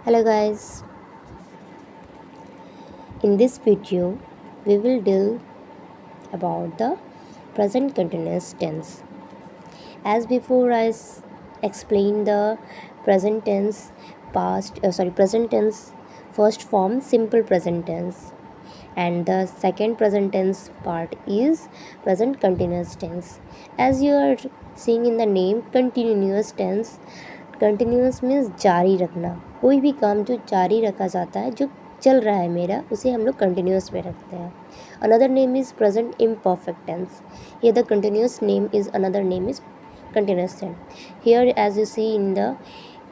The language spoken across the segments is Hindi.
Hello guys, in this video we will deal about the present continuous tense. As before explained the present tense present tense first form simple present tense, and the second present tense part is present continuous tense. As you are seeing in the name continuous tense, continuous means जारी रखना। कोई भी काम जो जारी रखा जाता है, जो चल रहा है मेरा, उसे हम लोग कंटिन्यूस में रखते हैं। Another name is present imperfect tense. Here the continuous name is another name is continuous tense. Here as you see in the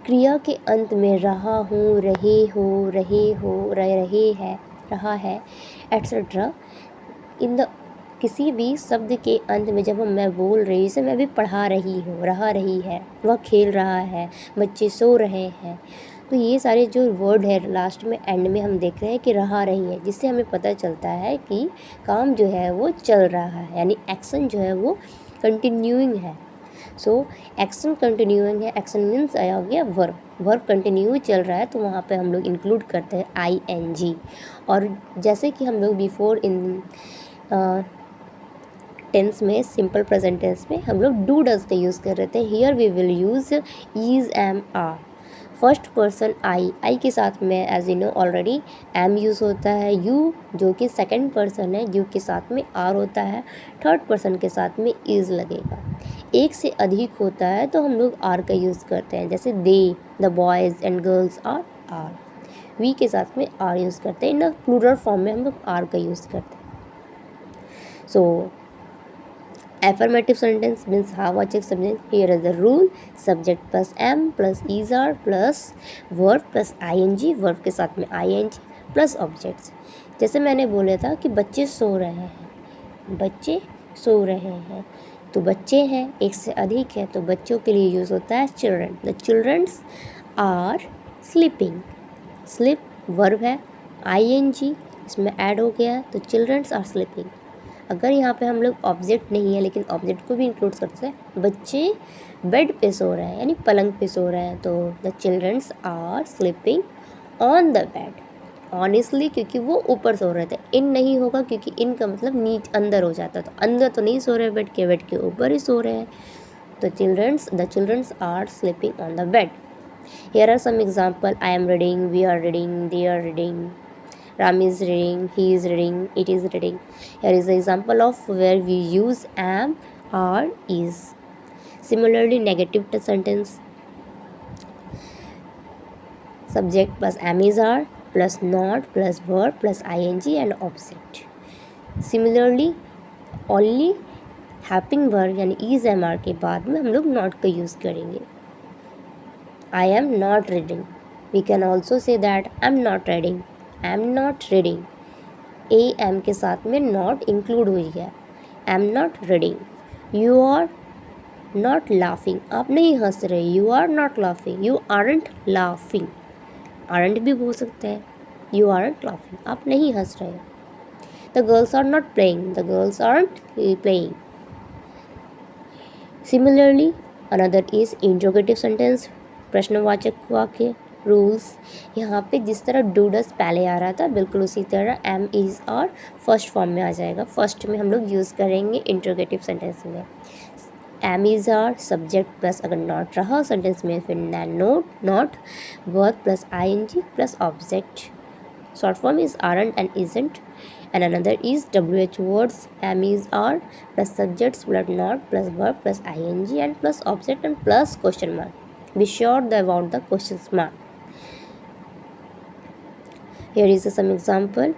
क्रिया के अंत में रहा हूँ, रहे हो, रहे है, रहा है एट्सेट्रा। इन द किसी भी शब्द के अंत में जब मैं बोल रही हूँ, जैसे मैं भी पढ़ा रही हूँ, रहा रही है, वह खेल रहा है, बच्चे सो रहे हैं, तो ये सारे जो वर्ड है लास्ट में एंड में हम देख रहे हैं कि रहा रही है, जिससे हमें पता चलता है कि काम जो है वो चल रहा है, यानी एक्शन जो है वो कंटिन्यूइंग है। सो एक्शन कंटिन्यूइंग है। एक्शन मीन्स आया हो गया वर्ब कंटिन्यू चल रहा है, तो वहाँ पे हम लोग इंक्लूड करते हैं ING। और जैसे कि हम लोग बिफोर इन टेंस में, सिंपल प्रेजेंट टेंस में हम लोग डू डज का यूज़ कर रहे थे। Here we will use is, am, are. First person I के साथ में as you know already am use होता है। यू जो कि सेकंड पर्सन है, यू के साथ में आर होता है। थर्ड पर्सन के साथ में इज़ लगेगा। एक से अधिक होता है तो हम लोग आर का यूज़ करते हैं, जैसे they, the boys and girls are. वी के साथ में आर यूज़ करते हैं। इन प्लूरल फॉर्म में हम लोग आर का यूज़ करते हैं। सो affirmative sentence means हाँ-वाचक subject. Here is the rule: subject plus am plus is are plus verb plus ing, verb के साथ में ing plus objects. जैसे मैंने बोला था कि बच्चे सो रहे हैं, बच्चे सो रहे हैं, तो बच्चे हैं, एक से अधिक है, तो बच्चों के लिए यूज़ होता है children. The childrens are sleeping. Sleep verb है, ing इसमें ऐड हो गया, तो चिल्ड्रंस आर स्लीपिंग। अगर यहाँ पे हम लोग ऑब्जेक्ट नहीं है लेकिन ऑब्जेक्ट को भी इंक्लूड करते हैं, बच्चे बेड पे सो रहे हैं, यानी पलंग पे सो रहे हैं, तो the childrens are sleeping on the bed. Honestly क्योंकि वो ऊपर सो रहे थे, इन नहीं होगा क्योंकि इन का मतलब नीचे अंदर हो जाता, तो अंदर तो नहीं सो रहे बेड के ऊपर ही सो रहे हैं, तो the childrens are sleeping on the bed. Here are some example: I am reading, we are reading, they are reading, Ram is reading, he is reading, it is reading. Here is an example of where we use am, are, is. Similarly, negative sentence: subject plus am is are plus not plus verb plus ing and object. Similarly, only helping verb यानी is am are के बाद में हम लोग not का यूज़ करेंगे। I am not reading. We can also say that I'm not reading. I'm not reading. am के साथ में not इंक्लूड हो गया। I'm not reading. You are not laughing. आप नहीं हंस रहे। You are not laughing. You aren't laughing. aren't भी बोल सकते हैं। You aren't laughing. आप नहीं हंस रहे। The girls are not playing. The girls aren't playing. Similarly, another is interrogative sentence, प्रश्नवाचक वाक्य। रूल्स: यहाँ पे जिस तरह डू डस पहले आ रहा था, बिल्कुल उसी तरह एम इज़ और फर्स्ट फॉर्म में आ जाएगा। फर्स्ट में हम लोग यूज़ करेंगे इंटरोगेटिव सेंटेंस में। Am is are subject plus अगर नॉट रहा सेंटेंस में, फिर not verb plus ing plus object. Short form is aren't and isn't, and another is WH words: am is are plus subjects plus not plus verb plus ing and plus object and plus question mark. Be sure about the question mark. Here is some example.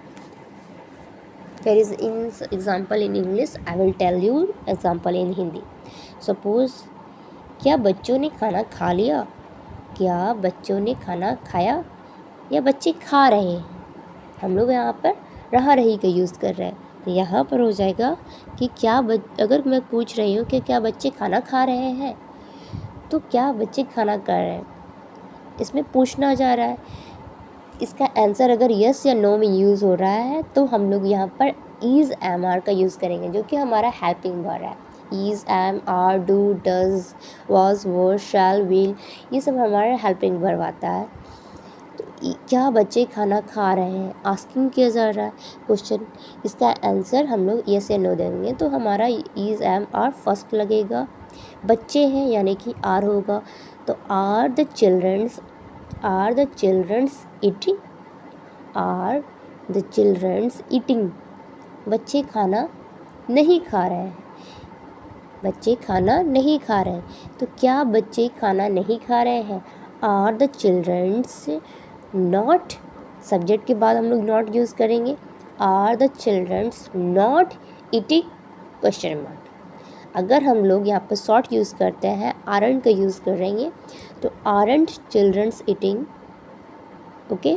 Here is in example in English. I will tell you example in Hindi. Suppose, क्या बच्चों ने खाना खा लिया? क्या बच्चों ने खाना खाया? या बच्चे खा रहे हैं? हम लोग यहाँ पर रहा रही का यूज़ कर रहे हैं, तो यहाँ पर हो जाएगा कि अगर मैं पूछ रही हूँ कि क्या बच्चे खाना खा रहे हैं, तो क्या बच्चे खाना खा रहे हैं, इसमें पूछना जा रहा है। इसका आंसर अगर यस या नो में यूज़ हो रहा है तो हम लोग यहाँ पर इज़ एम आर का यूज़ करेंगे, जो कि हमारा हेल्पिंग वर्ब है। Is, am, are, do, does, was, were, shall, will, ये सब हमारा हेल्पिंग वर्ब आता है। क्या बच्चे खाना खा रहे हैं, आस्किंग किया जा रहा है क्वेश्चन। इसका आंसर हम लोग यस या नो देंगे, तो हमारा इज एम आर फर्स्ट लगेगा। बच्चे हैं यानी कि आर होगा, तो are the childrens eating, are the childrens eating. बच्चे खाना नहीं खा रहे हैं, बच्चे खाना नहीं खा रहे हैं, तो क्या बच्चे खाना नहीं खा रहे हैं, are the childrens not, subject के बाद हम लोग नॉट यूज़ करेंगे, are the childrens not eating question mark. अगर हम लोग यहाँ पर शॉर्ट यूज़ करते हैं, आरंट का यूज़ करेंगे, तो aren't childrens eating, okay,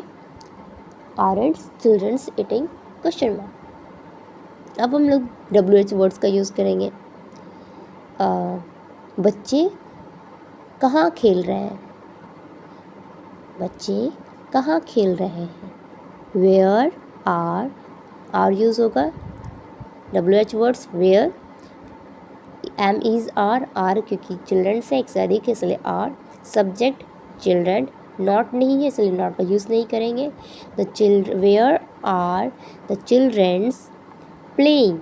aren't childrens eating question mark. अब हम लोग WH वर्ड्स का यूज़ करेंगे। बच्चे कहाँ खेल रहे हैं, बच्चे कहाँ खेल रहे हैं, वेयर आर यूज़ होगा। WH words where, am is are क्योंकि चिल्ड्रन से एक से अधिक है इसलिए आर, सब्जेक्ट चिल्ड्रन, नॉट नहीं है इसलिए नॉट का यूज़ नहीं करेंगे। Where are the childrens playing,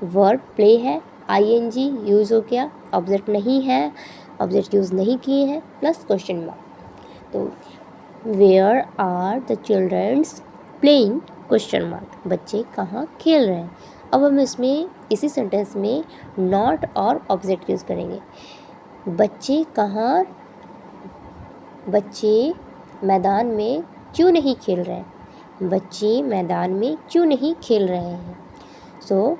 verb play है, ING यूज़ हो गया, ऑब्जेक्ट नहीं है, ऑब्जेक्ट यूज़ नहीं किए हैं, प्लस क्वेश्चन मार्क। तो where are the childrens playing question mark, बच्चे कहाँ खेल रहे हैं। अब हम इसमें इसी सेंटेंस में नॉट और ऑब्जेक्ट यूज़ करेंगे। बच्चे मैदान में क्यों नहीं खेल रहे हैं, बच्चे मैदान में क्यों नहीं खेल रहे हैं। सो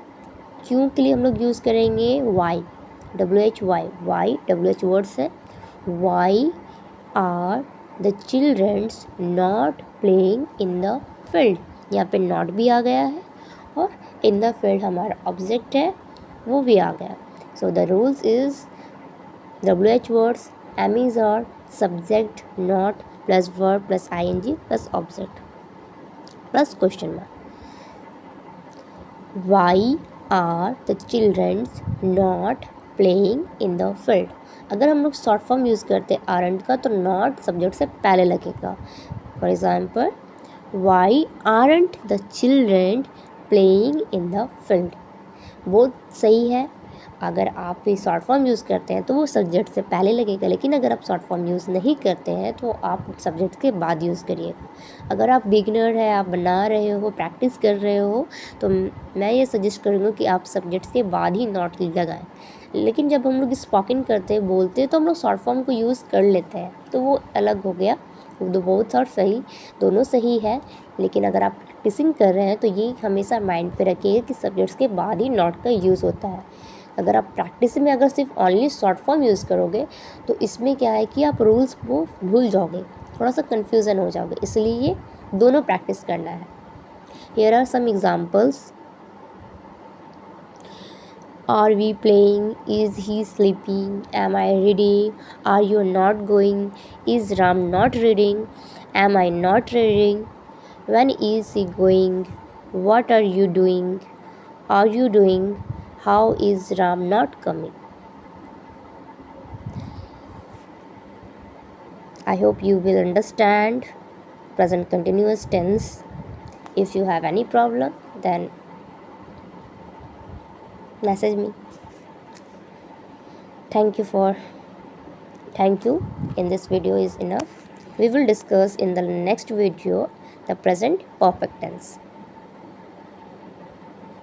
क्यों के लिए हम लोग यूज़ करेंगे वाई, WH वर्ड्स है। Why are the childrens not playing in the field, यहाँ पे नॉट भी आ गया है और इन द फील्ड हमारा ऑब्जेक्ट है वो भी आ गया। So the rules is WH words, am is are, subject not plus verb plus ING plus object plus question mark. Why are the childrens not playing in the field. अगर हम लोग शॉर्ट फॉर्म यूज़ करते हैं आरंट का, तो नॉट सब्जेक्ट से पहले लगेगा। For example, why aren't the children playing in the field, वो सही है। अगर आप ये शॉर्ट फॉर्म यूज़ करते हैं तो वो सब्जेक्ट से पहले लगेगा, लेकिन अगर आप शॉर्ट फॉर्म यूज़ नहीं करते हैं तो आप सब्जेक्ट के बाद यूज़ करिएगा। अगर आप बिगनर है, आप बना रहे हो, प्रैक्टिस कर रहे हो, तो मैं ये सजेस्ट करूँगा कि आप सब्जेक्ट्स के बाद ही नॉट लगाएं। लेकिन जब हम लोग स्पोकन करते हैं, बोलते हैं, तो हम लोग शॉर्ट फॉर्म को यूज़ कर लेते हैं, तो वो अलग हो गया। वो बहुत और सही, दोनों सही है। लेकिन अगर आप प्रैक्टिसिंग कर रहे हैं तो ये हमेशा माइंड पे रखिए कि सब्जेक्ट्स के बाद ही नॉट का यूज़ होता है। अगर आप प्रैक्टिस में अगर सिर्फ ओनली शॉर्ट फॉर्म यूज़ करोगे तो इसमें क्या है कि आप रूल्स को भूल जाओगे, थोड़ा सा कन्फ्यूज़न हो जाओगे, इसलिए दोनों प्रैक्टिस करना है। Here are some examples. Are we playing? Is he sleeping? Am I reading? Are you not going? Is Ram not reading? Am I not reading? When is he going? What are you doing? Are you doing? How is Ram not coming? I hope you will understand present continuous tense. If you have any problem, then message me. Thank you. In this video is enough. We will discuss in the next video the present perfect tense.